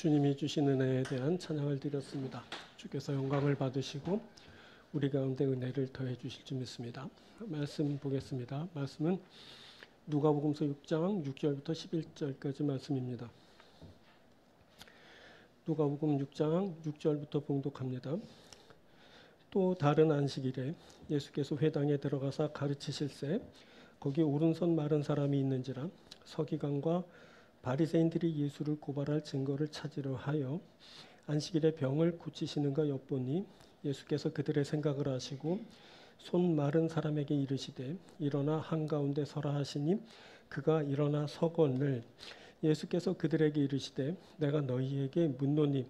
주님이 주신 은혜에 대한 찬양을 드렸습니다. 주께서 영광을 받으시고 우리 가운데 은혜를 더해 주실 줄 믿습니다. 말씀 보겠습니다. 말씀은 누가복음서 6장 6절부터 11절까지 말씀입니다. 누가복음 6장 6절부터 봉독합니다. 또 다른 안식일에 예수께서 회당에 들어가사 가르치실새 거기 오른손 마른 사람이 있는지라 서기관과 바리새인들이 예수를 고발할 증거를 찾으려 하여 안식일에 병을 고치시는가 엿보니 예수께서 그들의 생각을 아시고 손 마른 사람에게 이르시되 일어나 한가운데 서라 하시니 그가 일어나 서거늘 예수께서 그들에게 이르시되 내가 너희에게 묻노니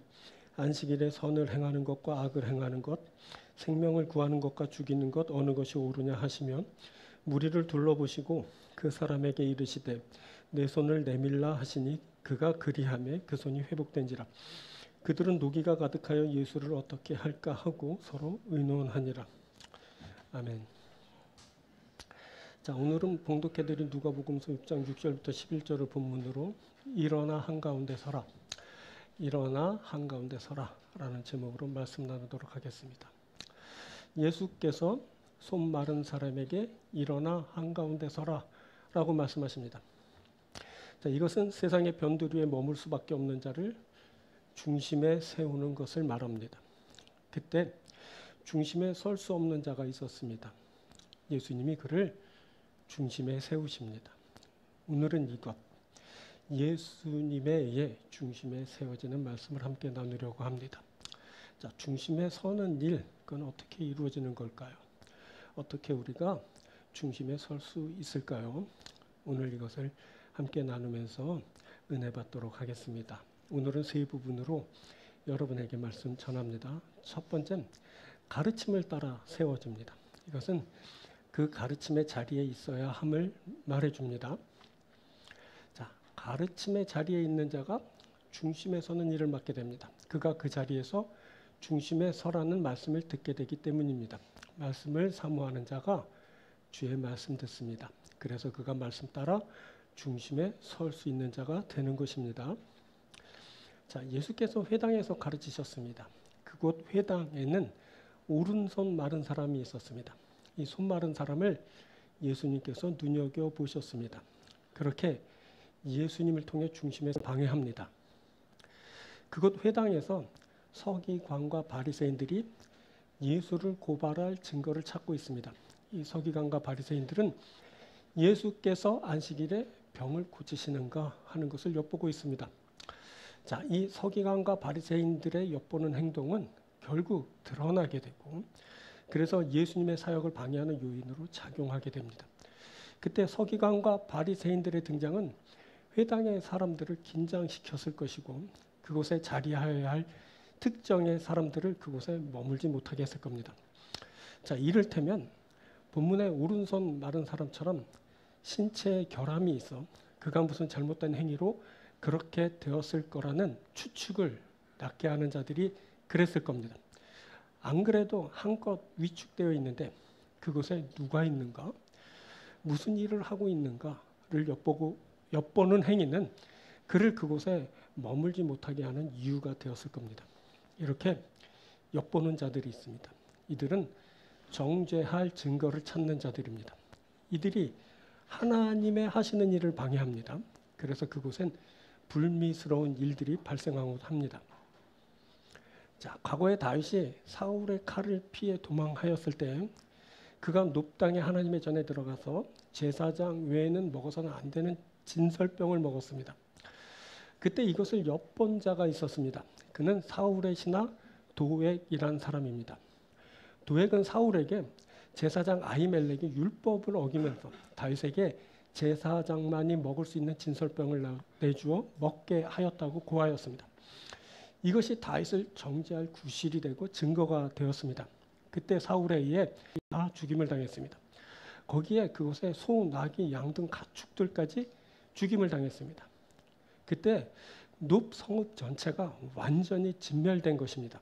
안식일에 선을 행하는 것과 악을 행하는 것 생명을 구하는 것과 죽이는 것 어느 것이 옳으냐 하시며 무리를 둘러보시고 그 사람에게 이르시되 내 손을 내밀라 하시니 그가 그리하매 그 손이 회복된지라. 그들은 노기가 가득하여 예수를 어떻게 할까 하고 서로 의논하니라. 아멘. 자, 오늘은 봉독해드린 누가복음서 6장 6절부터 11절을 본문으로 일어나 한가운데 서라, 일어나 한가운데 서라 라는 제목으로 말씀 나누도록 하겠습니다. 예수께서 손 마른 사람에게 일어나 한가운데 서라 라고 말씀하십니다. 자, 이것은 세상의 변두리 위에 머물 수밖에 없는 자를 중심에 세우는 것을 말합니다. 그때 중심에 설 수 없는 자가 있었습니다. 예수님이 그를 중심에 세우십니다. 오늘은 이것, 예수님에 의해 중심에 세워지는 말씀을 함께 나누려고 합니다. 자, 중심에 서는 일, 그건 어떻게 이루어지는 걸까요? 어떻게 우리가 중심에 설 수 있을까요? 오늘 이것을 함께 나누면서 은혜 받도록 하겠습니다. 오늘은 세 부분으로 여러분에게 말씀 전합니다. 첫 번째는 가르침을 따라 세워집니다. 이것은 그 가르침의 자리에 있어야 함을 말해줍니다. 자, 가르침의 자리에 있는 자가 중심에 서는 일을 맡게 됩니다. 그가 그 자리에서 중심에 서라는 말씀을 듣게 되기 때문입니다. 말씀을 사모하는 자가 주의 말씀 듣습니다. 그래서 그가 말씀 따라 중심에 설 수 있는 자가 되는 것입니다. 자, 예수께서 회당에서 가르치셨습니다. 그곳 회당에는 오른손 마른 사람이 있었습니다. 이 손 마른 사람을 예수님께서 눈여겨보셨습니다. 그렇게 예수님을 통해 중심에서 방해합니다. 그곳 회당에서 서기관과 바리새인들이 예수를 고발할 증거를 찾고 있습니다. 이 서기관과 바리새인들은 예수께서 안식일에 병을 고치시는가 하는 것을 엿보고 있습니다. 자, 이 서기관과 바리새인들의 엿보는 행동은 결국 드러나게 되고 그래서 예수님의 사역을 방해하는 요인으로 작용하게 됩니다. 그때 서기관과 바리새인들의 등장은 회당의 사람들을 긴장시켰을 것이고 그곳에 자리하여야 할 특정의 사람들을 그곳에 머물지 못하게 했을 겁니다. 자, 이를테면 본문의 오른손 마른 사람처럼 신체에 결함이 있어 그가 무슨 잘못된 행위로 그렇게 되었을 거라는 추측을 낳게 하는 자들이 그랬을 겁니다. 안 그래도 한껏 위축되어 있는데 그곳에 누가 있는가, 무슨 일을 하고 있는가를 엿보는 행위는 그를 그곳에 머물지 못하게 하는 이유가 되었을 겁니다. 이렇게 엿보는 자들이 있습니다. 이들은 정죄할 증거를 찾는 자들입니다. 이들이 하나님의 하시는 일을 방해합니다. 그래서 그곳엔 불미스러운 일들이 발생하고 합니다. 자, 과거에 다윗이 사울의 칼을 피해 도망하였을 때 그가 놋당에 하나님의 전에 들어가서 제사장 외에는 먹어서는 안 되는 진설병을 먹었습니다. 그때 이것을 엿본 자가 있었습니다. 그는 사울의 신하 도액이라는 사람입니다. 도액은 사울에게 제사장 아히멜렉이 율법을 어기면서 다윗에게 제사장만이 먹을 수 있는 진설병을 내주어 먹게 하였다고 고하였습니다. 이것이 다윗을 정죄할 구실이 되고 증거가 되었습니다. 그때 사울에 의해 다 죽임을 당했습니다. 거기에 그곳에 소, 나귀, 양 등 가축들까지 죽임을 당했습니다. 그때 놋 성읍 전체가 완전히 진멸된 것입니다.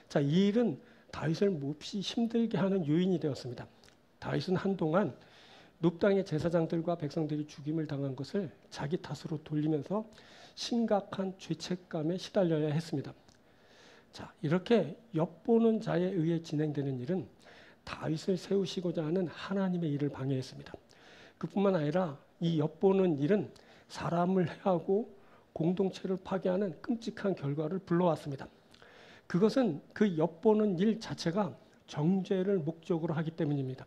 자, 이 일은 다윗을 몹시 힘들게 하는 요인이 되었습니다. 다윗은 한동안 높당의 제사장들과 백성들이 죽임을 당한 것을 자기 탓으로 돌리면서 심각한 죄책감에 시달려야 했습니다. 자, 이렇게 엿보는 자에 의해 진행되는 일은 다윗을 세우시고자 하는 하나님의 일을 방해했습니다. 그뿐만 아니라 이 엿보는 일은 사람을 해하고 공동체를 파괴하는 끔찍한 결과를 불러왔습니다. 그것은 그 엿보는 일 자체가 정죄를 목적으로 하기 때문입니다.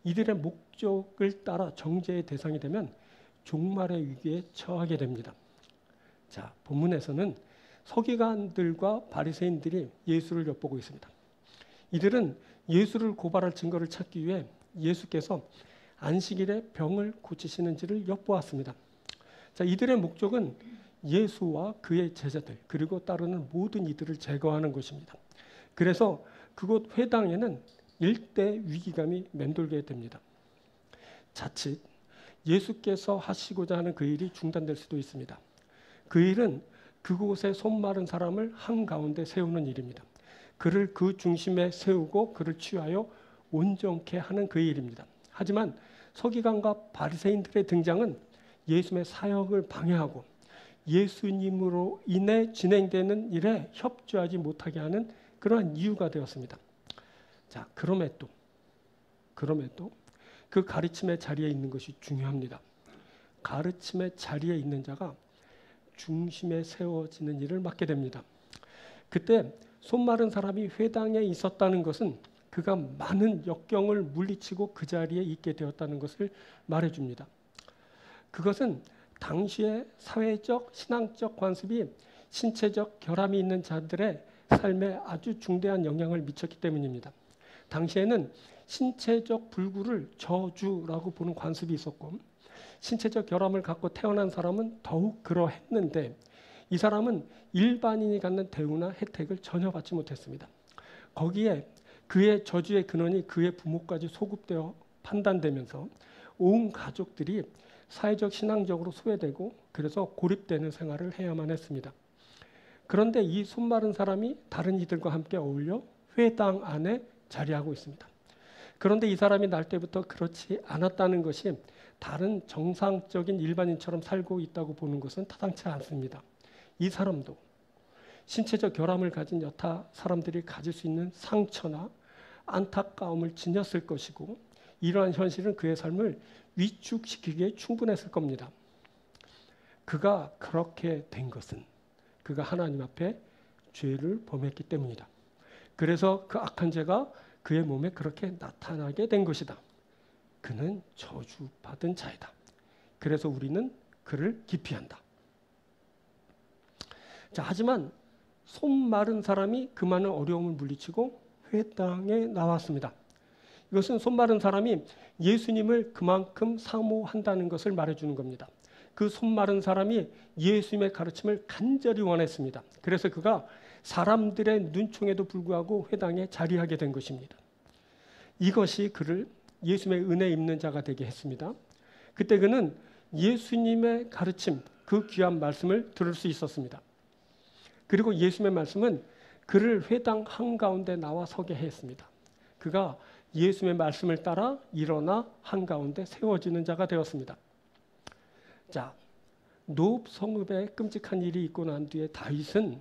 이들의 목적을 따라 정죄의 대상이 되면 종말의 위기에 처하게 됩니다. 자, 본문에서는 서기관들과 바리새인들이 예수를 엿보고 있습니다. 이들은 예수를 고발할 증거를 찾기 위해 예수께서 안식일에 병을 고치시는지를 엿보았습니다. 자, 이들의 목적은 예수와 그의 제자들 그리고 따르는 모든 이들을 제거하는 것입니다. 그래서 그곳 회당에는 일대 위기감이 맴돌게 됩니다. 자칫 예수께서 하시고자 하는 그 일이 중단될 수도 있습니다. 그 일은 그곳에 손 마른 사람을 한가운데 세우는 일입니다. 그를 그 중심에 세우고 그를 취하여 온전케 하는 그 일입니다. 하지만 서기관과 바리새인들의 등장은 예수의 사역을 방해하고 예수님으로 인해 진행되는 일에 협조하지 못하게 하는 그러한 이유가 되었습니다. 자, 그럼에도 그 가르침의 자리에 있는 것이 중요합니다. 가르침의 자리에 있는 자가 중심에 세워지는 일을 맡게 됩니다. 그때 손 마른 사람이 회당에 있었다는 것은 그가 많은 역경을 물리치고 그 자리에 있게 되었다는 것을 말해줍니다. 그것은 당시의 사회적, 신앙적 관습이 신체적 결함이 있는 자들의 삶에 아주 중대한 영향을 미쳤기 때문입니다. 당시에는 신체적 불구를 저주라고 보는 관습이 있었고 신체적 결함을 갖고 태어난 사람은 더욱 그러했는데 이 사람은 일반인이 갖는 대우나 혜택을 전혀 받지 못했습니다. 거기에 그의 저주의 근원이 그의 부모까지 소급되어 판단되면서 온 가족들이 사회적 신앙적으로 소외되고 그래서 고립되는 생활을 해야만 했습니다. 그런데 이 손 마른 사람이 다른 이들과 함께 어울려 회당 안에 자리하고 있습니다. 그런데 이 사람이 날 때부터 그렇지 않았다는 것이 다른 정상적인 일반인처럼 살고 있다고 보는 것은 타당치 않습니다. 이 사람도 신체적 결함을 가진 여타 사람들이 가질 수 있는 상처나 안타까움을 지녔을 것이고 이러한 현실은 그의 삶을 위축시키기에 충분했을 겁니다. 그가 그렇게 된 것은 그가 하나님 앞에 죄를 범했기 때문이다. 그래서 그 악한 죄가 그의 몸에 그렇게 나타나게 된 것이다. 그는 저주받은 자이다. 그래서 우리는 그를 기피한다. 자, 하지만 손 마른 사람이 그 많은 어려움을 물리치고 회당에 나왔습니다. 이것은 손 마른 사람이 예수님을 그만큼 사모한다는 것을 말해주는 겁니다. 그 손 마른 사람이 예수님의 가르침을 간절히 원했습니다. 그래서 그가 사람들의 눈총에도 불구하고 회당에 자리하게 된 것입니다. 이것이 그를 예수님의 은혜 입는 자가 되게 했습니다. 그때 그는 예수님의 가르침, 그 귀한 말씀을 들을 수 있었습니다. 그리고 예수님의 말씀은 그를 회당 한가운데 나와 서게 했습니다. 그가 예수님의 말씀을 따라 일어나 한가운데 세워지는 자가 되었습니다. 자, 노읍 성읍에 끔찍한 일이 있고 난 뒤에 다윗은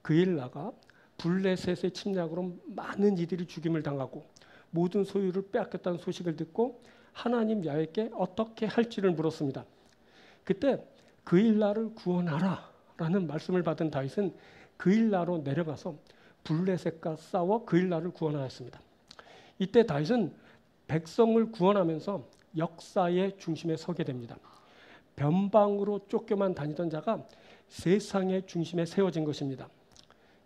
그 일 나가 블레셋의 침략으로 많은 이들이 죽임을 당하고 모든 소유를 빼앗겼다는 소식을 듣고 하나님 야훼께 어떻게 할지를 물었습니다. 그때 그 일나를 구원하라 라는 말씀을 받은 다윗은 그 일나로 내려가서 블레셋과 싸워 그 일나를 구원하였습니다. 이때 다윗은 백성을 구원하면서 역사의 중심에 서게 됩니다. 변방으로 쫓겨만 다니던 자가 세상의 중심에 세워진 것입니다.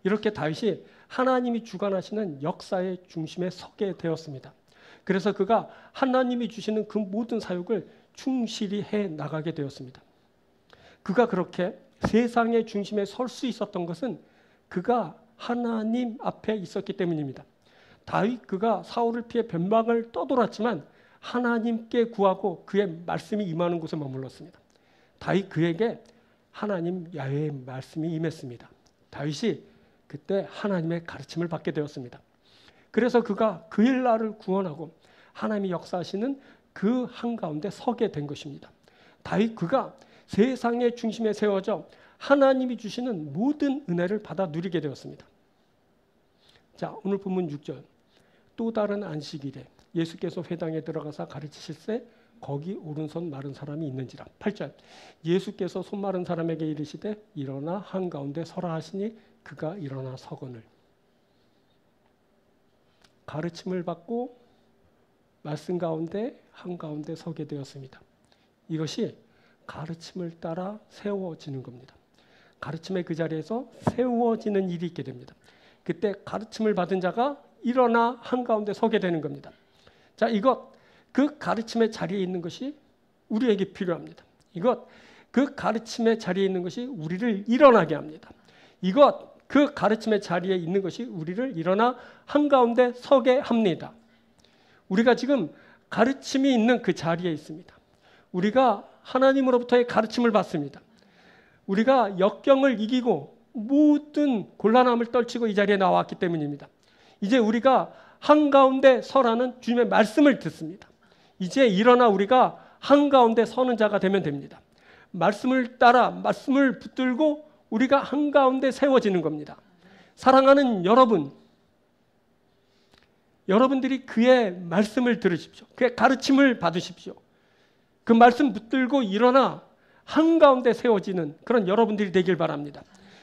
이렇게 다윗이 하나님이 주관하시는 역사의 중심에 서게 되었습니다. 그래서 그가 하나님이 주시는 그 모든 사역을 충실히 해 나가게 되었습니다. 그가 그렇게 세상의 중심에 설 수 있었던 것은 그가 하나님 앞에 있었기 때문입니다. 다윗 그가 사울을 피해 변방을 떠돌았지만 하나님께 구하고 그의 말씀이 임하는 곳에 머물렀습니다. 다윗 그에게 하나님 야훼의 말씀이 임했습니다. 다윗이 그때 하나님의 가르침을 받게 되었습니다. 그래서 그가 그 일날을 구원하고 하나님이 역사하시는 그 한가운데 서게 된 것입니다. 다윗 그가 세상의 중심에 세워져 하나님이 주시는 모든 은혜를 받아 누리게 되었습니다. 자, 오늘 본문 6절. 또 다른 안식일에 예수께서 회당에 들어가서 가르치실세 거기 오른손 마른 사람이 있는지라. 8절. 예수께서 손 마른 사람에게 이르시되 일어나 한가운데 서라 하시니 그가 일어나 서거늘. 가르침을 받고 말씀 가운데 한가운데 서게 되었습니다. 이것이 가르침을 따라 세워지는 겁니다. 가르침의 그 자리에서 세워지는 일이 있게 됩니다. 그때 가르침을 받은 자가 일어나 한가운데 서게 되는 겁니다. 자, 그 가르침의 자리에 있는 것이 우리에게 필요합니다. 그 가르침의 자리에 있는 것이 우리를 일어나게 합니다. 그 가르침의 자리에 있는 것이 우리를 일어나 한가운데 서게 합니다. 우리가 지금 가르침이 있는 그 자리에 있습니다. 우리가 하나님으로부터의 가르침을 받습니다. 우리가 역경을 이기고 모든 곤란함을 떨치고 이 자리에 나왔기 때문입니다. 이제 우리가 한가운데 서라는 주님의 말씀을 듣습니다. 이제 일어나 우리가 한가운데 서는 자가 되면 됩니다. 말씀을 따라 말씀을 붙들고 우리가 한가운데 세워지는 겁니다. 사랑하는 여러분들이 그의 말씀을 들으십시오. 그의 가르침을 받으십시오. 그 말씀 붙들고 일어나 한가운데 세워지는 그런 여러분들이 되길 바랍니다.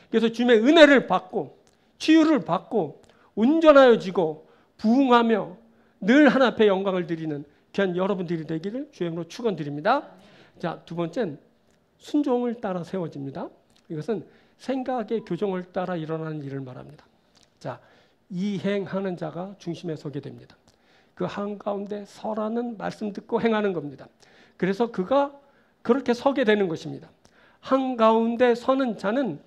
그래서 주님의 은혜를 받고 치유를 받고 온전하여지고 부흥하며 늘 하나 앞에 영광을 드리는 귀한 여러분들이 되기를 주의 이름으로 축원드립니다. 자, 두 번째는 순종을 따라 세워집니다. 이것은 생각의 교정을 따라 일어나는 일을 말합니다. 자, 이행하는 자가 중심에 서게 됩니다. 그 한가운데 서라는 말씀 듣고 행하는 겁니다. 그래서 그가 그렇게 서게 되는 것입니다. 한가운데 서는 자는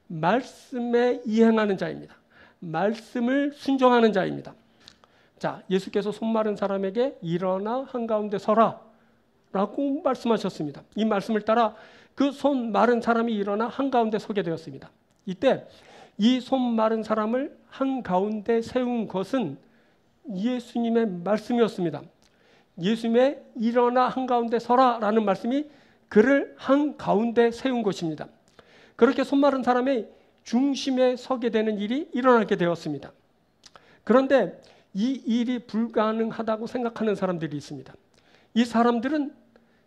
말씀에 이행하는 자입니다. 말씀을 순종하는 자입니다. 자, 예수께서 손 마른 사람에게 일어나 한가운데 서라 라고 말씀하셨습니다. 이 말씀을 따라 그 손 마른 사람이 일어나 한가운데 서게 되었습니다. 이때 이 손 마른 사람을 한가운데 세운 것은 예수님의 말씀이었습니다. 예수님의 일어나 한가운데 서라 라는 말씀이 그를 한가운데 세운 것입니다. 그렇게 손 마른 사람의 중심에 서게 되는 일이 일어나게 되었습니다. 그런데 이 일이 불가능하다고 생각하는 사람들이 있습니다. 이 사람들은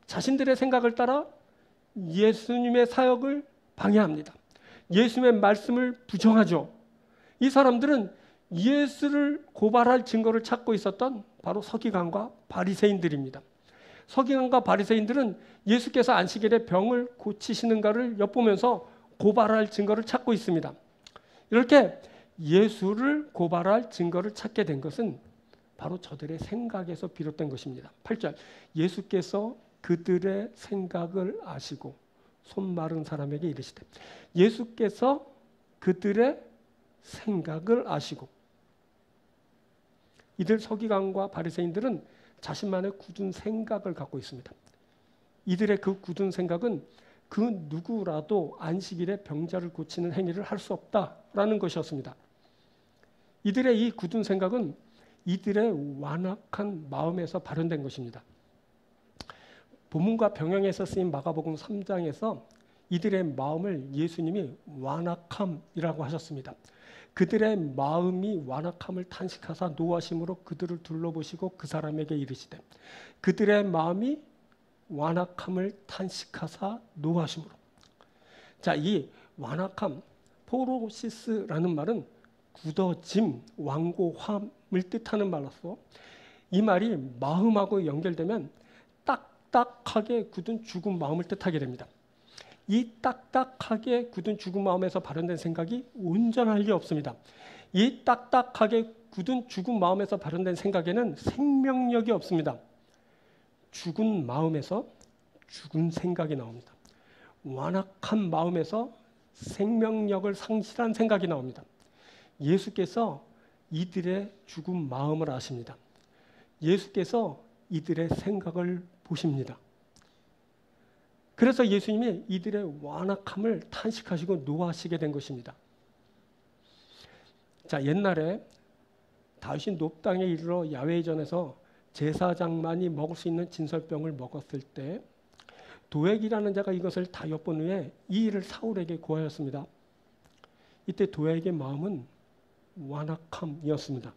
자신들의 생각을 따라 예수님의 사역을 방해합니다. 예수님의 말씀을 부정하죠. 이 사람들은 예수를 고발할 증거를 찾고 있었던 바로 서기관과 바리새인들입니다. 서기관과 바리새인들은 예수께서 안식일에 병을 고치시는가를 엿보면서 고발할 증거를 찾고 있습니다. 이렇게 예수를 고발할 증거를 찾게 된 것은 바로 저들의 생각에서 비롯된 것입니다. 8절. 예수께서 그들의 생각을 아시고 손 마른 사람에게 이르시되. 예수께서 그들의 생각을 아시고. 이들 서기관과 바리새인들은 자신만의 굳은 생각을 갖고 있습니다. 이들의 그 굳은 생각은 그 누구라도 안식일에 병자를 고치는 행위를 할 수 없다라는 것이었습니다. 이들의 이 굳은 생각은 이들의 완악한 마음에서 발현된 것입니다. 본문과 병영에서 쓰인 마가복음 3장에서 이들의 마음을 예수님이 완악함이라고 하셨습니다. 그들의 마음이 완악함을 탄식하사 노하심으로 그들을 둘러보시고 그 사람에게 이르시되. 그들의 마음이 완악함을 탄식하사 노하심으로. 자, 이 완악함, 포로시스라는 말은 굳어짐, 완고함을 뜻하는 말로서 이 말이 마음하고 연결되면 딱딱하게 굳은 죽은 마음을 뜻하게 됩니다. 이 딱딱하게 굳은 죽은 마음에서 발현된 생각이 온전할 리 없습니다. 이 딱딱하게 굳은 죽은 마음에서 발현된 생각에는 생명력이 없습니다. 죽은 마음에서 죽은 생각이 나옵니다. 완악한 마음에서 생명력을 상실한 생각이 나옵니다. 예수께서 이들의 죽은 마음을 아십니다. 예수께서 이들의 생각을 보십니다. 그래서 예수님이 이들의 완악함을 탄식하시고 노하시게 된 것입니다. 자, 옛날에 다윗이 높 땅에 이르러 야훼전에서 제사장만이 먹을 수 있는 진설병을 먹었을 때 도액이라는 자가 이것을 다 엿본 후에 이 일을 사울에게 고하였습니다. 이때 도액의 마음은 완악함이었습니다.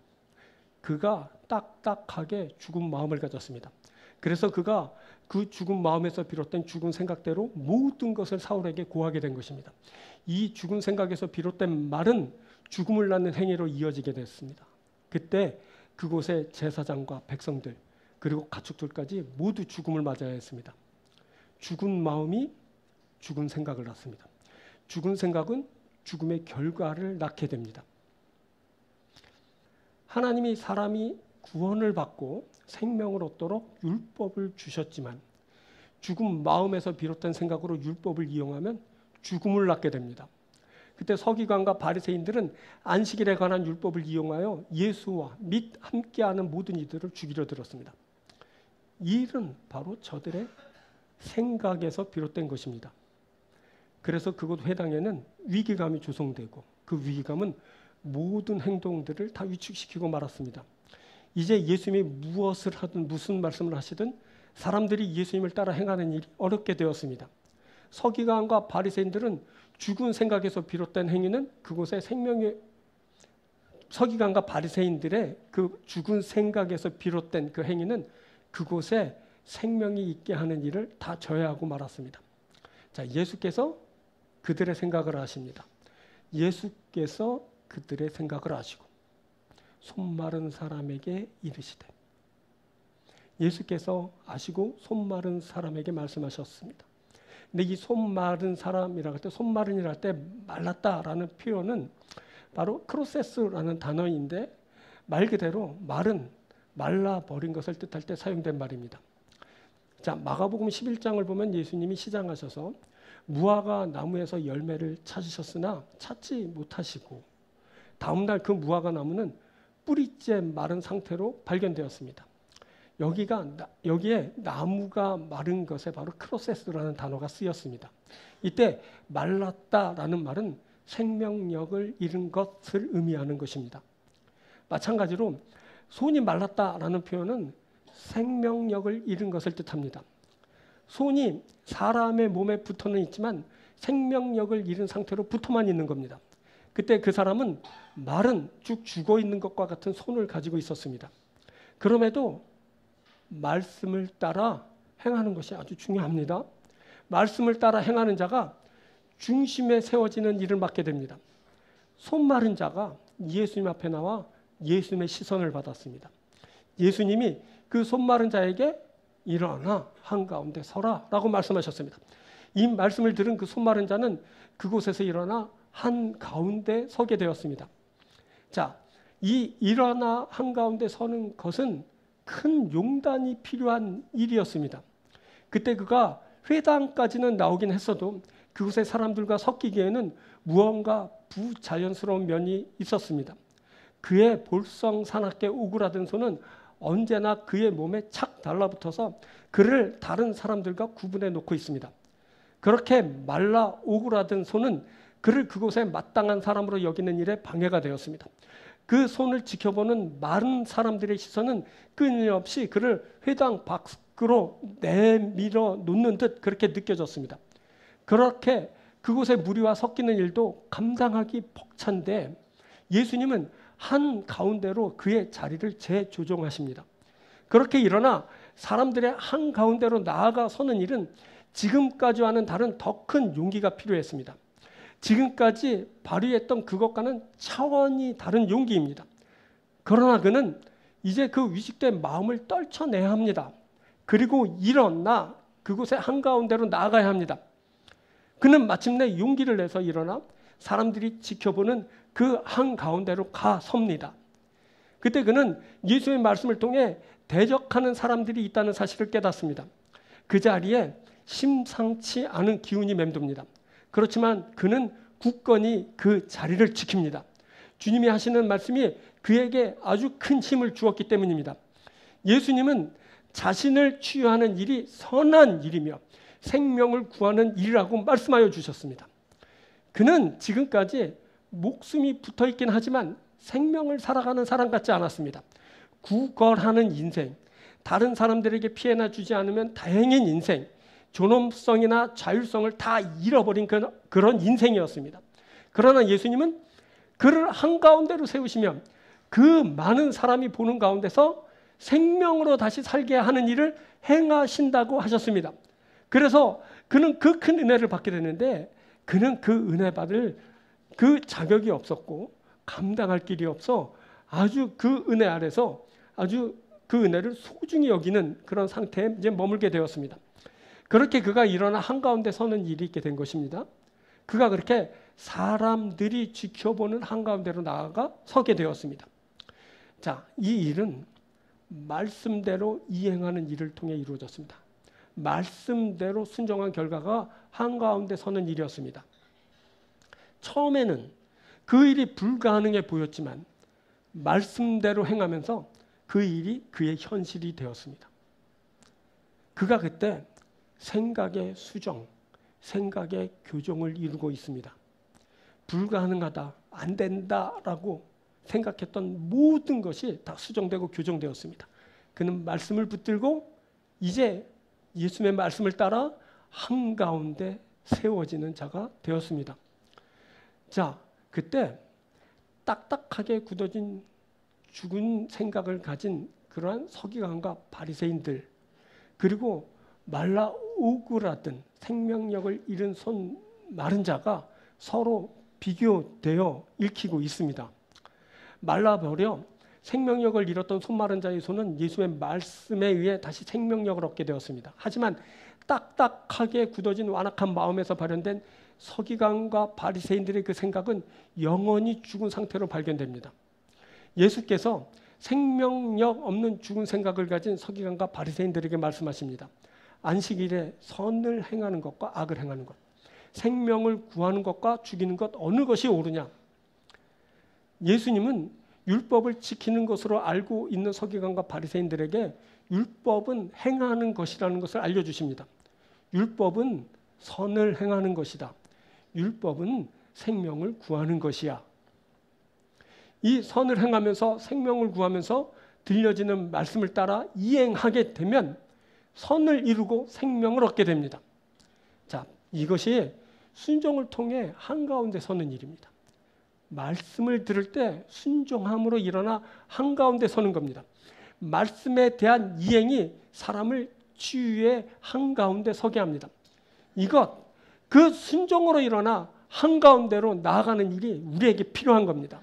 그가 딱딱하게 죽은 마음을 가졌습니다. 그래서 그가 그 죽은 마음에서 비롯된 죽은 생각대로 모든 것을 사울에게 고하게 된 것입니다. 이 죽은 생각에서 비롯된 말은 죽음을 낳는 행위로 이어지게 됐습니다. 그때 그곳의 제사장과 백성들 그리고 가축들까지 모두 죽음을 맞아야 했습니다. 죽은 마음이 죽은 생각을 낳습니다. 죽은 생각은 죽음의 결과를 낳게 됩니다. 하나님이 사람이 구원을 받고 생명을 얻도록 율법을 주셨지만 죽은 마음에서 비롯된 생각으로 율법을 이용하면 죽음을 낳게 됩니다. 그때 서기관과 바리새인들은 안식일에 관한 율법을 이용하여 예수와 및 함께하는 모든 이들을 죽이려 들었습니다. 이 일은 바로 저들의 생각에서 비롯된 것입니다. 그래서 그곳 회당에는 위기감이 조성되고 그 위기감은 모든 행동들을 다 위축시키고 말았습니다. 이제 예수님이 무엇을 하든 무슨 말씀을 하시든 사람들이 예수님을 따라 행하는 일이 어렵게 되었습니다. 서기관과 바리새인들은 죽은 생각에서 비롯된 행위는 그곳의 생명의 서기관과 바리새인들의 그 죽은 생각에서 비롯된 그 행위는 그곳에 생명이 있게 하는 일을 다 저해하고 말았습니다. 자, 예수께서 그들의 생각을 아십니다. 예수께서 그들의 생각을 아시고 손 마른 사람에게 이르시되 예수께서 아시고 손 마른 사람에게 말씀하셨습니다. 근데 이 손 마른 사람이라고 할 때 손 마른이라 할 때 말랐다라는 표현은 바로 크로세스라는 단어인데 말 그대로 마른 말라버린 것을 뜻할 때 사용된 말입니다. 자, 마가복음 11장을 보면 예수님이 시장하셔서 무화과 나무에서 열매를 찾으셨으나 찾지 못하시고 다음날 그 무화과 나무는 뿌리째 마른 상태로 발견되었습니다. 여기에 나무가 마른 것에 바로 크로세스라는 단어가 쓰였습니다. 이때 말랐다라는 말은 생명력을 잃은 것을 의미하는 것입니다. 마찬가지로 손이 말랐다라는 표현은 생명력을 잃은 것을 뜻합니다. 손이 사람의 몸에 붙어는 있지만 생명력을 잃은 상태로 붙어만 있는 겁니다. 그때 그 사람은 마른 쭉 죽어 있는 것과 같은 손을 가지고 있었습니다. 그럼에도 말씀을 따라 행하는 것이 아주 중요합니다. 말씀을 따라 행하는 자가 중심에 세워지는 일을 맡게 됩니다. 손 마른 자가 예수님 앞에 나와 예수님의 시선을 받았습니다. 예수님이 그 손 마른 자에게 일어나 한가운데 서라 라고 말씀하셨습니다. 이 말씀을 들은 그 손 마른 자는 그곳에서 일어나 한가운데 서게 되었습니다. 자, 이 일어나 한가운데 서는 것은 큰 용단이 필요한 일이었습니다. 그때 그가 회당까지는 나오긴 했어도 그곳의 사람들과 섞이기에는 무언가 부자연스러운 면이 있었습니다. 그의 볼썽사납게 오그라든 손은 언제나 그의 몸에 착 달라붙어서 그를 다른 사람들과 구분해 놓고 있습니다. 그렇게 말라 오그라든 손은 그를 그곳에 마땅한 사람으로 여기는 일에 방해가 되었습니다. 그 손을 지켜보는 많은 사람들의 시선은 끊임없이 그를 회당 밖으로 내밀어 놓는 듯 그렇게 느껴졌습니다. 그렇게 그곳의 무리와 섞이는 일도 감당하기 벅찬데 예수님은 한 가운데로 그의 자리를 재조정하십니다. 그렇게 일어나 사람들의 한 가운데로 나아가 서는 일은 지금까지와는 다른 더 큰 용기가 필요했습니다. 지금까지 발휘했던 그것과는 차원이 다른 용기입니다. 그러나 그는 이제 그 위축된 마음을 떨쳐내야 합니다. 그리고 일어나 그곳의 한가운데로 나아가야 합니다. 그는 마침내 용기를 내서 일어나 사람들이 지켜보는 그 한가운데로 가 섭니다. 그때 그는 예수의 말씀을 통해 대적하는 사람들이 있다는 사실을 깨닫습니다. 그 자리에 심상치 않은 기운이 맴돕니다. 그렇지만 그는 굳건히 그 자리를 지킵니다. 주님이 하시는 말씀이 그에게 아주 큰 힘을 주었기 때문입니다. 예수님은 자신을 치유하는 일이 선한 일이며 생명을 구하는 일이라고 말씀하여 주셨습니다. 그는 지금까지 목숨이 붙어있긴 하지만 생명을 살아가는 사람 같지 않았습니다. 구걸하는 인생, 다른 사람들에게 피해나 주지 않으면 다행인 인생, 존엄성이나 자율성을 다 잃어버린 그런 인생이었습니다. 그러나 예수님은 그를 한가운데로 세우시면 그 많은 사람이 보는 가운데서 생명으로 다시 살게 하는 일을 행하신다고 하셨습니다. 그래서 그는 그 큰 은혜를 받게 되는데 그는 그 은혜 받을 그 자격이 없었고 감당할 길이 없어 아주 그 은혜 아래서 아주 그 은혜를 소중히 여기는 그런 상태에 이제 머물게 되었습니다. 그렇게 그가 일어나 한가운데 서는 일이 있게 된 것입니다. 그가 그렇게 사람들이 지켜보는 한가운데로 나아가 서게 되었습니다. 자, 이 일은 말씀대로 이행하는 일을 통해 이루어졌습니다. 말씀대로 순종한 결과가 한가운데 서는 일이었습니다. 처음에는 그 일이 불가능해 보였지만 말씀대로 행하면서 그 일이 그의 현실이 되었습니다. 그가 그때 생각의 수정, 생각의 교정을 이루고 있습니다. 불가능하다, 안 된다라고 생각했던 모든 것이 다 수정되고 교정되었습니다. 그는 말씀을 붙들고 이제 예수님의 말씀을 따라 한가운데 세워지는 자가 되었습니다. 자, 그때 딱딱하게 굳어진 죽은 생각을 가진 그러한 서기관과 바리새인들, 그리고 말라 오그라든 생명력을 잃은 손 마른 자가 서로 비교되어 읽히고 있습니다. 말라버려 생명력을 잃었던 손 마른 자의 손은 예수의 말씀에 의해 다시 생명력을 얻게 되었습니다. 하지만 딱딱하게 굳어진 완악한 마음에서 발현된 서기관과 바리새인들의 그 생각은 영원히 죽은 상태로 발견됩니다. 예수께서 생명력 없는 죽은 생각을 가진 서기관과 바리새인들에게 말씀하십니다. 안식일에 선을 행하는 것과 악을 행하는 것, 생명을 구하는 것과 죽이는 것 어느 것이 옳으냐? 예수님은 율법을 지키는 것으로 알고 있는 서기관과 바리새인들에게 율법은 행하는 것이라는 것을 알려주십니다. 율법은 선을 행하는 것이다. 율법은 생명을 구하는 것이야. 이 선을 행하면서 생명을 구하면서 들려지는 말씀을 따라 이행하게 되면 선을 이루고 생명을 얻게 됩니다. 자, 이것이 순종을 통해 한가운데 서는 일입니다. 말씀을 들을 때 순종함으로 일어나 한가운데 서는 겁니다. 말씀에 대한 이행이 사람을 치유의 한가운데 서게 합니다. 그 순종으로 일어나 한가운데로 나아가는 일이 우리에게 필요한 겁니다.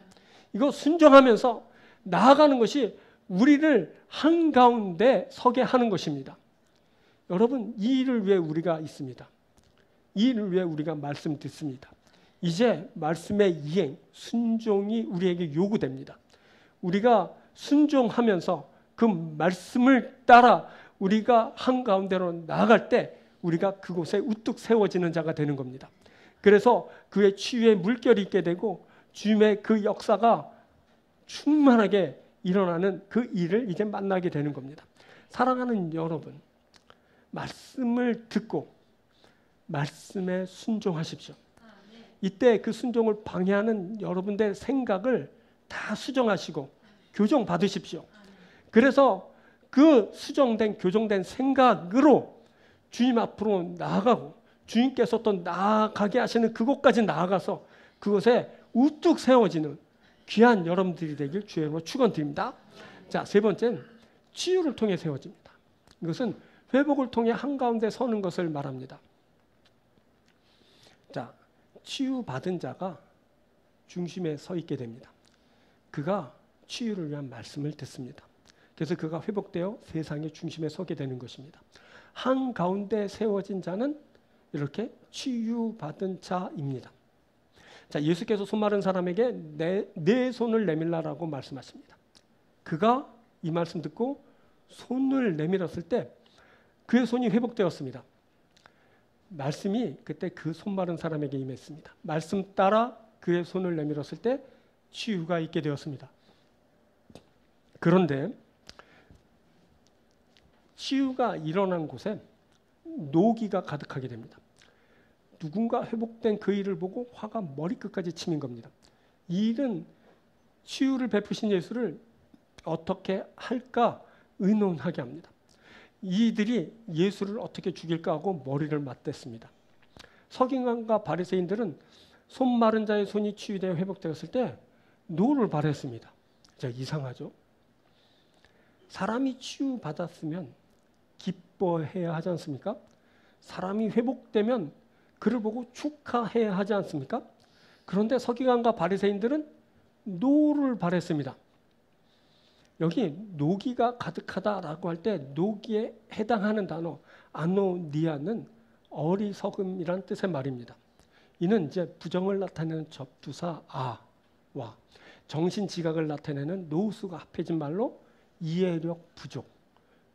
이거 순종하면서 나아가는 것이 우리를 한가운데 서게 하는 것입니다. 여러분, 이 일을 위해 우리가 있습니다. 이 일을 위해 우리가 말씀 듣습니다. 이제 말씀의 이행, 순종이 우리에게 요구됩니다. 우리가 순종하면서 그 말씀을 따라 우리가 한가운데로 나아갈 때 우리가 그곳에 우뚝 세워지는 자가 되는 겁니다. 그래서 그의 치유의 물결이 있게 되고 주님의 그 역사가 충만하게 일어나는 그 일을 이제 만나게 되는 겁니다. 사랑하는 여러분, 말씀을 듣고 말씀에 순종하십시오. 이때 그 순종을 방해하는 여러분들의 생각을 다 수정하시고 교정 받으십시오. 그래서 그 수정된 교정된 생각으로 주님 앞으로 나아가고 주님께서 또 나아가게 하시는 그곳까지 나아가서 그곳에 우뚝 세워지는 귀한 여러분들이 되길 주의 이름으로 축원드립니다. 자, 세 번째는 치유를 통해 세워집니다. 이것은 회복을 통해 한가운데 서는 것을 말합니다. 자, 치유받은 자가 중심에 서 있게 됩니다. 그가 치유를 위한 말씀을 듣습니다. 그래서 그가 회복되어 세상의 중심에 서게 되는 것입니다. 한가운데 세워진 자는 이렇게 치유받은 자입니다. 자, 예수께서 손 마른 사람에게 내 손을 내밀라라고 말씀하십니다. 그가 이 말씀 듣고 손을 내밀었을 때 그의 손이 회복되었습니다. 말씀이 그때 그 손 마른 사람에게 임했습니다. 말씀 따라 그의 손을 내밀었을 때 치유가 있게 되었습니다. 그런데 치유가 일어난 곳에 노기가 가득하게 됩니다. 누군가 회복된 그 일을 보고 화가 머리끝까지 치민 겁니다. 이 일은 치유를 베푸신 예수를 어떻게 할까 의논하게 합니다. 이들이 예수를 어떻게 죽일까 하고 머리를 맞댔습니다. 서기관과 바리새인들은 손 마른 자의 손이 치유되어 회복되었을 때 노를 바랬습니다. 자, 이상하죠? 사람이 치유받았으면 기뻐해야 하지 않습니까? 사람이 회복되면 그를 보고 축하해야 하지 않습니까? 그런데 서기관과 바리새인들은 노를 바랬습니다. 여기 노기가 가득하다라고 할 때 노기에 해당하는 단어 아노니아는 어리석음이란 뜻의 말입니다. 이는 이제 부정을 나타내는 접두사 아와 정신지각을 나타내는 노수가 합해진 말로 이해력 부족,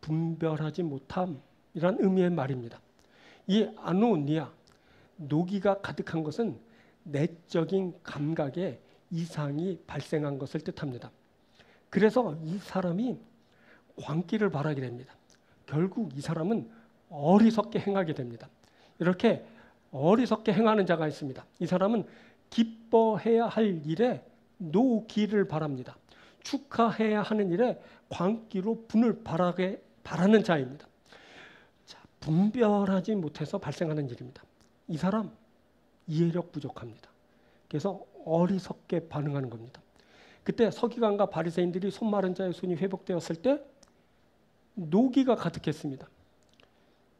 분별하지 못함이란 의미의 말입니다. 이 아노니아, 노기가 가득한 것은 내적인 감각에 이상이 발생한 것을 뜻합니다. 그래서 이 사람이 광기를 바라게 됩니다. 결국 이 사람은 어리석게 행하게 됩니다. 이렇게 어리석게 행하는 자가 있습니다. 이 사람은 기뻐해야 할 일에 노기를 바랍니다. 축하해야 하는 일에 광기로 분을 바라는 자입니다. 자, 분별하지 못해서 발생하는 일입니다. 이 사람 이해력 부족합니다. 그래서 어리석게 반응하는 겁니다. 그때 서기관과 바리새인들이 손 마른 자의 손이 회복되었을 때 노기가 가득했습니다.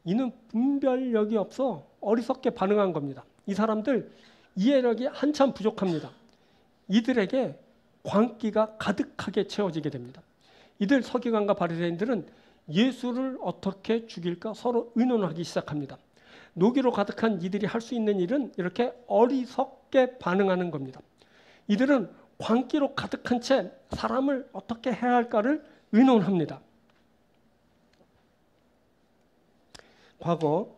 이는 분별력이 없어 어리석게 반응한 겁니다. 이 사람들 이해력이 한참 부족합니다. 이들에게 광기가 가득하게 채워지게 됩니다. 이들 서기관과 바리새인들은 예수를 어떻게 죽일까 서로 의논하기 시작합니다. 노기로 가득한 이들이 할 수 있는 일은 이렇게 어리석게 반응하는 겁니다. 이들은 광기로 가득한 채 사람을 어떻게 해야 할까를 의논합니다. 과거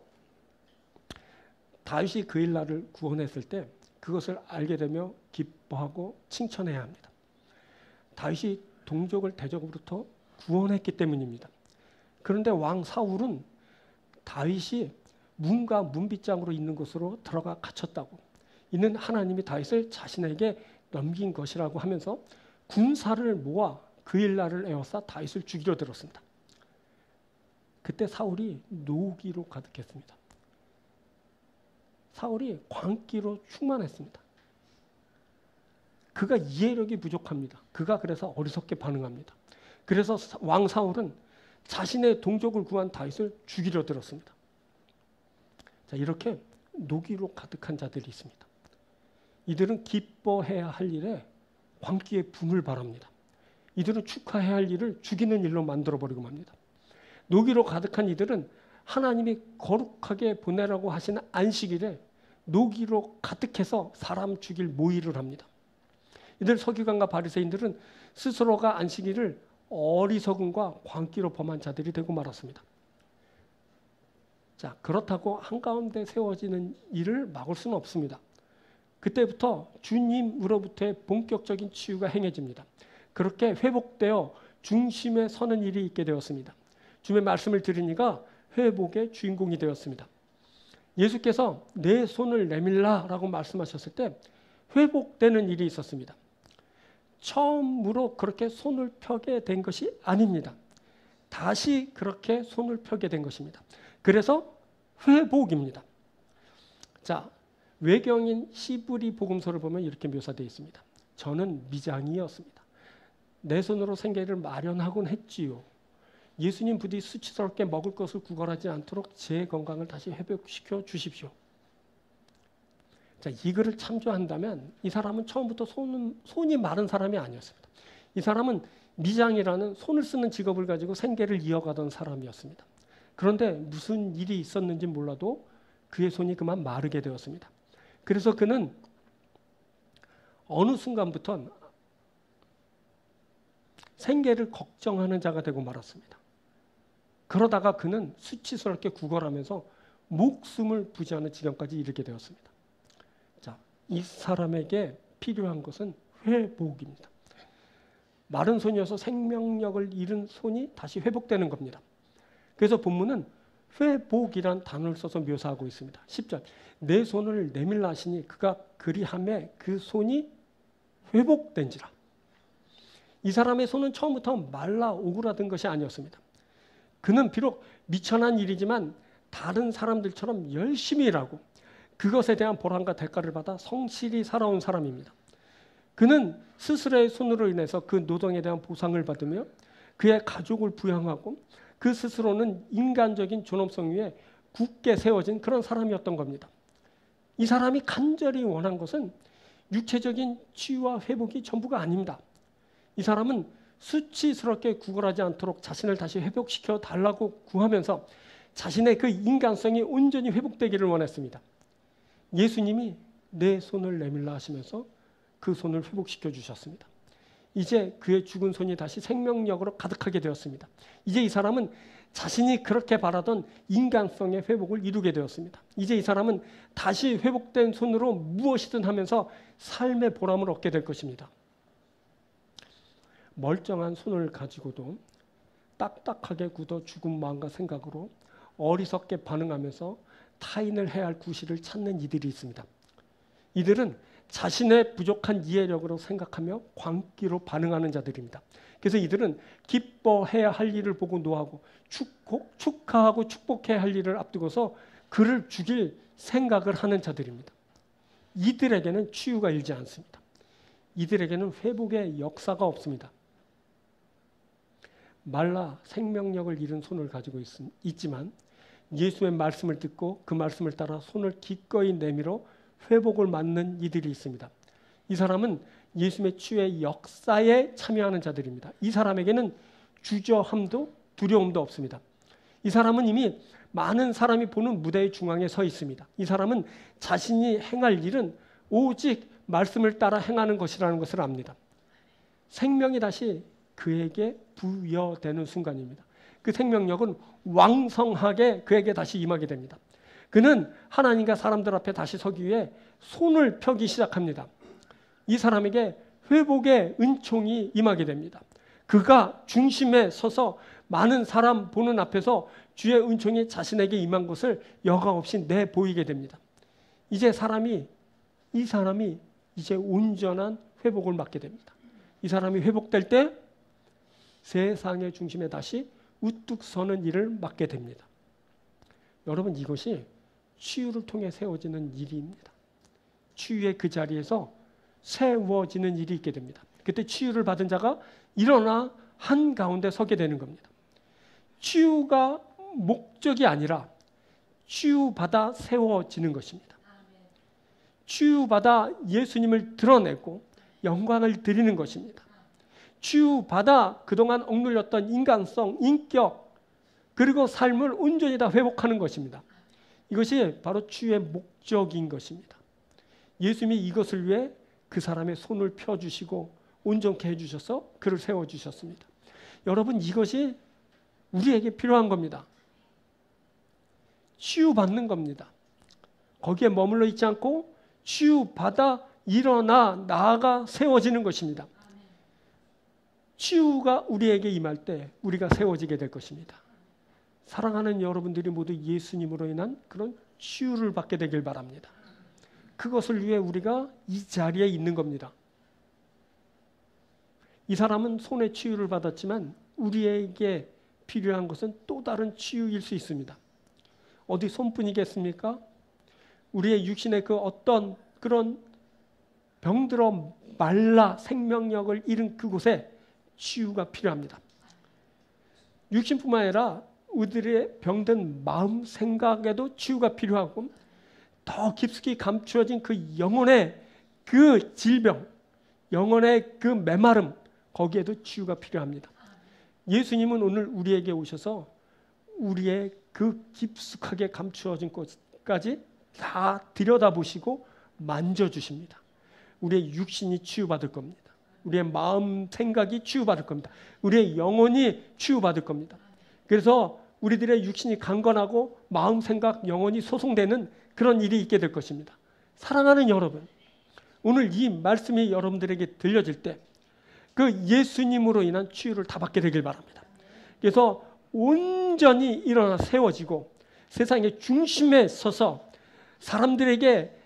다윗이 그의 나라를 구원했을 때 그것을 알게 되며 기뻐하고 칭찬해야 합니다. 다윗이 동족을 대적으로부터 구원했기 때문입니다. 그런데 왕 사울은 다윗이 문과 문빗장으로 있는 곳으로 들어가 갇혔다고, 이는 하나님이 다윗을 자신에게 넘긴 것이라고 하면서 군사를 모아 그의 나라를 에워싸 다윗을 죽이려 들었습니다. 그때 사울이 노기로 가득했습니다. 사울이 광기로 충만했습니다. 그가 이해력이 부족합니다. 그가 그래서 어리석게 반응합니다. 그래서 왕 사울은 자신의 동족을 구한 다윗을 죽이려 들었습니다. 자, 이렇게 노기로 가득한 자들이 있습니다. 이들은 기뻐해야 할 일에 광기의 분을 바랍니다. 이들은 축하해야 할 일을 죽이는 일로 만들어버리고 맙니다. 노기로 가득한 이들은 하나님이 거룩하게 보내라고 하신 안식일에 노기로 가득해서 사람 죽일 모의를 합니다. 이들 서기관과 바리새인들은 스스로가 안식일을 어리석음과 광기로 범한 자들이 되고 말았습니다. 자, 그렇다고 한가운데 세워지는 일을 막을 수는 없습니다. 그때부터 주님으로부터의 본격적인 치유가 행해집니다. 그렇게 회복되어 중심에 서는 일이 있게 되었습니다. 주님의 말씀을 들으니까 회복의 주인공이 되었습니다. 예수께서 내 손을 내밀라라고 말씀하셨을 때 회복되는 일이 있었습니다. 처음으로 그렇게 손을 펴게 된 것이 아닙니다. 다시 그렇게 손을 펴게 된 것입니다. 그래서 회복입니다. 자, 외경인 시브리 복음서를 보면 이렇게 묘사되어 있습니다. 저는 미장이었습니다. 내 손으로 생계를 마련하곤 했지요. 예수님 부디 수치스럽게 먹을 것을 구걸하지 않도록 제 건강을 다시 회복시켜 주십시오. 자, 이 글을 참조한다면 이 사람은 처음부터 손이 마른 사람이 아니었습니다. 이 사람은 미장이라는 손을 쓰는 직업을 가지고 생계를 이어가던 사람이었습니다. 그런데 무슨 일이 있었는지 몰라도 그의 손이 그만 마르게 되었습니다. 그래서 그는 어느 순간부터 생계를 걱정하는 자가 되고 말았습니다. 그러다가 그는 수치스럽게 구걸하면서 목숨을 부지하는 지경까지 이르게 되었습니다. 자, 이 사람에게 필요한 것은 회복입니다. 마른 손이어서 생명력을 잃은 손이 다시 회복되는 겁니다. 그래서 본문은 회복이란 단어를 써서 묘사하고 있습니다. 10절, 내 손을 내밀라 하시니 그가 그리하매 그 손이 회복된지라. 이 사람의 손은 처음부터 말라 오그라든 것이 아니었습니다. 그는 비록 미천한 일이지만 다른 사람들처럼 열심히 일하고 그것에 대한 보람과 대가를 받아 성실히 살아온 사람입니다. 그는 스스로의 손으로 인해서 그 노동에 대한 보상을 받으며 그의 가족을 부양하고 그 스스로는 인간적인 존엄성 위에 굳게 세워진 그런 사람이었던 겁니다. 이 사람이 간절히 원한 것은 육체적인 치유와 회복이 전부가 아닙니다. 이 사람은 수치스럽게 구걸하지 않도록 자신을 다시 회복시켜 달라고 구하면서 자신의 그 인간성이 온전히 회복되기를 원했습니다. 예수님이 내 손을 내밀라 하시면서 그 손을 회복시켜 주셨습니다. 이제 그의 죽은 손이 다시 생명력으로 가득하게 되었습니다. 이제 이 사람은 자신이 그렇게 바라던 인간성의 회복을 이루게 되었습니다. 이제 이 사람은 다시 회복된 손으로 무엇이든 하면서 삶의 보람을 얻게 될 것입니다. 멀쩡한 손을 가지고도 딱딱하게 굳어 죽은 마음과 생각으로 어리석게 반응하면서 타인을 해할 구실을 찾는 이들이 있습니다. 이들은 자신의 부족한 이해력으로 생각하며 광기로 반응하는 자들입니다. 그래서 이들은 기뻐해야 할 일을 보고 노하고 축하하고 축복해야 할 일을 앞두고서 그를 죽일 생각을 하는 자들입니다. 이들에게는 치유가 일지 않습니다. 이들에게는 회복의 역사가 없습니다. 말라 생명력을 잃은 손을 가지고 있지만 예수의 말씀을 듣고 그 말씀을 따라 손을 기꺼이 내밀어 회복을 맞는 이들이 있습니다. 이 사람은 예수의 치유의 역사에 참여하는 자들입니다. 이 사람에게는 주저함도 두려움도 없습니다. 이 사람은 이미 많은 사람이 보는 무대의 중앙에 서 있습니다. 이 사람은 자신이 행할 일은 오직 말씀을 따라 행하는 것이라는 것을 압니다. 생명이 다시 그에게 부여되는 순간입니다. 그 생명력은 왕성하게 그에게 다시 임하게 됩니다. 그는 하나님과 사람들 앞에 다시 서기 위해 손을 펴기 시작합니다. 이 사람에게 회복의 은총이 임하게 됩니다. 그가 중심에 서서 많은 사람 보는 앞에서 주의 은총이 자신에게 임한 것을 여과 없이 내보이게 됩니다. 이 사람이 이제 온전한 회복을 맞게 됩니다. 이 사람이 회복될 때 세상의 중심에 다시 우뚝 서는 일을 맡게 됩니다. 여러분, 이것이 치유를 통해 세워지는 일입니다. 치유의 그 자리에서 세워지는 일이 있게 됩니다. 그때 치유를 받은 자가 일어나 한가운데 서게 되는 겁니다. 치유가 목적이 아니라 치유받아 세워지는 것입니다. 치유받아 예수님을 드러내고 영광을 드리는 것입니다. 치유받아 그동안 억눌렸던 인간성, 인격, 그리고 삶을 온전히 다 회복하는 것입니다. 이것이 바로 치유의 목적인 것입니다. 예수님이 이것을 위해 그 사람의 손을 펴주시고 온전케 해주셔서 그를 세워주셨습니다. 여러분, 이것이 우리에게 필요한 겁니다. 치유받는 겁니다. 거기에 머물러 있지 않고 치유받아 일어나 나아가 세워지는 것입니다. 치유가 우리에게 임할 때 우리가 세워지게 될 것입니다. 사랑하는 여러분들이 모두 예수님으로 인한 그런 치유를 받게 되길 바랍니다. 그것을 위해 우리가 이 자리에 있는 겁니다. 이 사람은 손의 치유를 받았지만 우리에게 필요한 것은 또 다른 치유일 수 있습니다. 어디 손뿐이겠습니까? 우리의 육신의 그 어떤 그런 병들어 말라 생명력을 잃은 그곳에 치유가 필요합니다. 육신뿐만 아니라 우리들의 병든 마음 생각에도 치유가 필요하고 더 깊숙이 감추어진 그 영혼의 그 질병, 영혼의 그 메마름, 거기에도 치유가 필요합니다. 예수님은 오늘 우리에게 오셔서 우리의 그 깊숙하게 감추어진 곳까지 다 들여다보시고 만져주십니다. 우리의 육신이 치유받을 겁니다. 우리의 마음 생각이 치유받을 겁니다. 우리의 영혼이 치유받을 겁니다. 그래서 우리들의 육신이 강건하고 마음 생각 영혼이 소송되는 그런 일이 있게 될 것입니다. 사랑하는 여러분, 오늘 이 말씀이 여러분들에게 들려질 때 그 예수님으로 인한 치유를 다 받게 되길 바랍니다. 그래서 온전히 일어나 세워지고 세상의 중심에 서서 사람들에게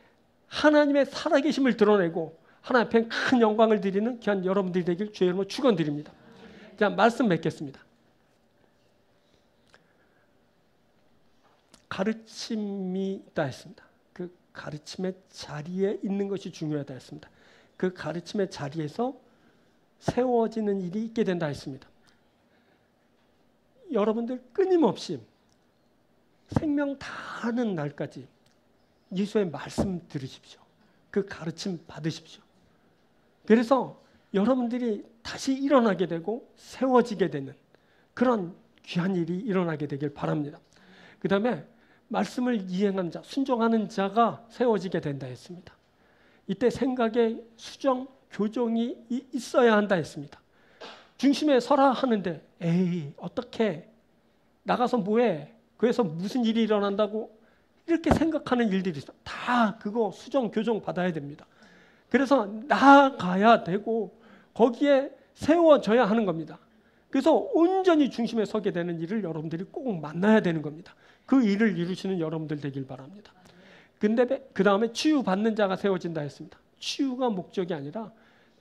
하나님의 살아계심을 드러내고 하나님 앞에 큰 영광을 드리는 귀한 여러분들이 되길 주의 이름으로 축원드립니다. 자, 말씀 맺겠습니다. 가르침이 있다 했습니다. 그 가르침의 자리에 있는 것이 중요하다 했습니다. 그 가르침의 자리에서 세워지는 일이 있게 된다 했습니다. 여러분들 끊임없이 생명 다하는 날까지 예수의 말씀 들으십시오. 그 가르침 받으십시오. 그래서 여러분들이 다시 일어나게 되고 세워지게 되는 그런 귀한 일이 일어나게 되길 바랍니다. 그 다음에 말씀을 이행하는 자, 순종하는 자가 세워지게 된다 했습니다. 이때 생각에 수정, 교정이 있어야 한다 했습니다. 중심에 서라 하는데 에이 어떻게 나가서 뭐해? 그래서 무슨 일이 일어난다고 이렇게 생각하는 일들이 있어. 다 그거 수정, 교정 받아야 됩니다. 그래서 나아가야 되고 거기에 세워져야 하는 겁니다. 그래서 온전히 중심에 서게 되는 일을 여러분들이 꼭 만나야 되는 겁니다. 그 일을 이루시는 여러분들 되길 바랍니다. 근데 그 다음에 치유받는 자가 세워진다 했습니다. 치유가 목적이 아니라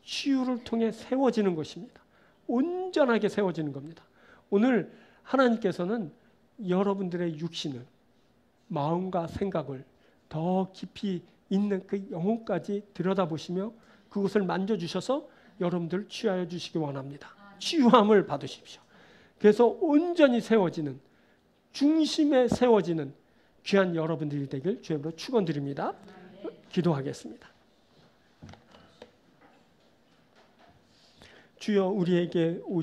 치유를 통해 세워지는 것입니다. 온전하게 세워지는 겁니다. 오늘 하나님께서는 여러분들의 육신을, 마음과 생각을 더 깊이 있는 그 영혼까지 들여다보시며 그것을 만져주셔서 여러분들을 치유하여 주시기 원합니다. 치유함을 받으십시오. 그래서 온전히 세워지는, 중심에 세워지는 귀한 여러분들이 되길 주님으로 축원드립니다. 기도하겠습니다. 주여, 우리에게